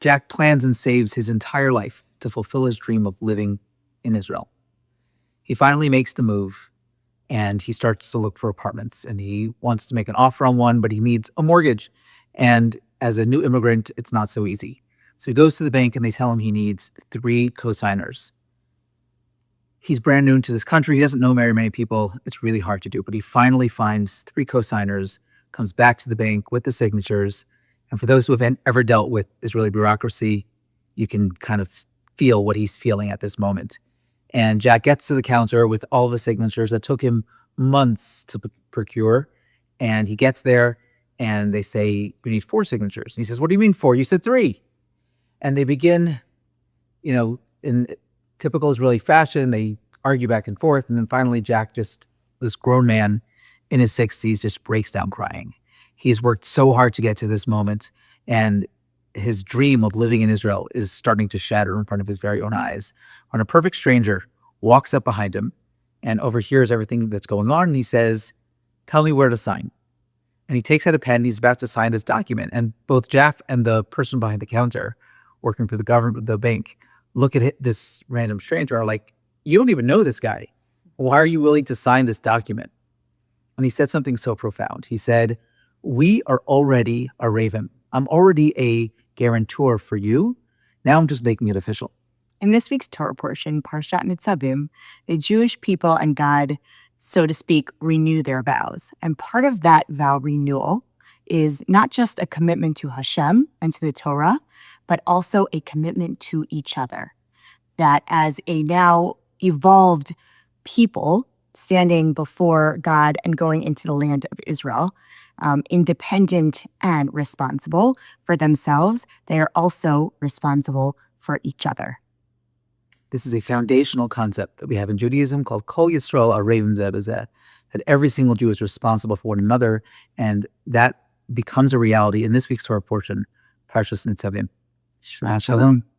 Jack plans and saves his entire life to fulfill his dream of living in Israel. He finally makes the move and he starts to look for apartments, and he wants to make an offer on one, but he needs a mortgage. And as a new immigrant, it's not so easy. So he goes to the bank and they tell him he needs 3 co-signers. He's brand new to this country. He doesn't know very many people. It's really hard to do, but he finally finds 3 co-signers, comes back to the bank with the signatures. And for those who have ever dealt with Israeli bureaucracy, you can kind of feel what he's feeling at this moment. And Jack gets to the counter with all the signatures that took him months to procure. And he gets there and they say, we need 4 signatures. And he says, what do you mean 4? You said 3. And they begin, in typical Israeli fashion, they argue back and forth. And then finally, Jack, just this grown man in his 60s, just breaks down crying. He's worked so hard to get to this moment, and his dream of living in Israel is starting to shatter in front of his very own eyes. When a perfect stranger walks up behind him and overhears everything that's going on, and he says, tell me where to sign. And he takes out a pen, and he's about to sign this document. And both Jack and the person behind the counter working for the government, the bank, look at this random stranger, are like, you don't even know this guy. Why are you willing to sign this document? And he said something so profound. He said, we are already arevim. I'm already a guarantor for you. Now I'm just making it official. In this week's Torah portion, Parshat Nitzavim, the Jewish people and God, so to speak, renew their vows. And part of that vow renewal is not just a commitment to Hashem and to the Torah, but also a commitment to each other. That as a now evolved people standing before God and going into the land of Israel, independent and responsible for themselves, they are also responsible for each other. This is a foundational concept that we have in Judaism called Kol Yisrael, arevim, bazeh, that every single Jew is responsible for one another, and that becomes a reality in this week's Torah portion, Parshat Nitzavim. Shabbat Shalom.